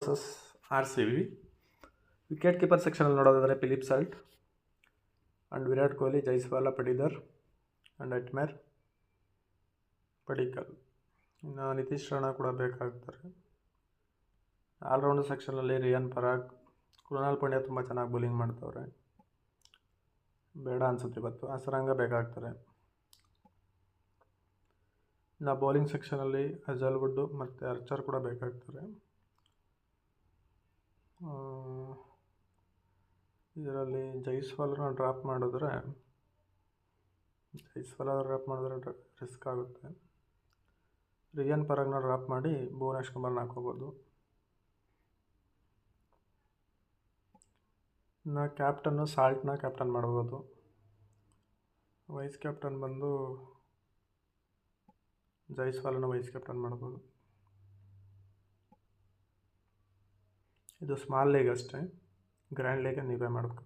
Versus RCB. Wicket keeper ಸೆಕ್ಷನಲ್ಲಿ ನೋಡೋದಾದರೆ Philip Salt and Virat Kohli, Jaiswal, Patidar and Hetmyer, Padikkal. ಇನ್ನು ನಿತೀಶ್ ರಾಣಾ ಕೂಡ ಬೇಕಾಗ್ತಾರೆ. ಆಲ್ರೌಂಡರ್ ಸೆಕ್ಷನಲ್ಲಿ ರಿಯಾನ್ ಪರಾಗ್, ಕೃಣಾಲ್ ಪಾಂಡ್ಯ ತುಂಬ ಚೆನ್ನಾಗಿ ಬೌಲಿಂಗ್ ಮಾಡ್ತವ್ರೆ, ಬೇಡ ಅನಿಸುತ್ತೆ ಇವತ್ತು. ಹಸರಂಗ ಬೇಕಾಗ್ತಾರೆ. ಇನ್ನು ಬೌಲಿಂಗ್ ಸೆಕ್ಷನಲ್ಲಿ ಅಜಲ್ವುಡ್ ಮತ್ತು ಅರ್ಚರ್ ಕೂಡ ಬೇಕಾಗ್ತಾರೆ. ಇದರಲ್ಲಿ ಜೈಸ್ವಾಲನ ಡ್ರಾಪ್ ಮಾಡಿದ್ರೆ ರಿಸ್ಕ್ ಆಗುತ್ತೆ. ರಿಯಾನ್ ಪರಾಗ್ನ ಡ್ರಾಪ್ ಮಾಡಿ ಭುವನೇಶ್ ಕುಮಾರ್ನ ಹಾಕೋಬೋದು. ಇನ್ನು ಕ್ಯಾಪ್ಟನ್ನು ಸಾಲ್ಟ್ನ ಕ್ಯಾಪ್ಟನ್ ಮಾಡ್ಬೋದು. ವೈಸ್ ಕ್ಯಾಪ್ಟನ್ ಬಂದು ಜೈಸ್ವಾಲನ ವೈಸ್ ಕ್ಯಾಪ್ಟನ್ ಮಾಡ್ಬೋದು. ಇದು ಸ್ಮಾಲ್ ಲೀಗ್ ಅಷ್ಟೇ, ಗ್ರ್ಯಾಂಡ್ ಲೀಗ್ ನೀವೇ ಮಾಡಬೇಕು.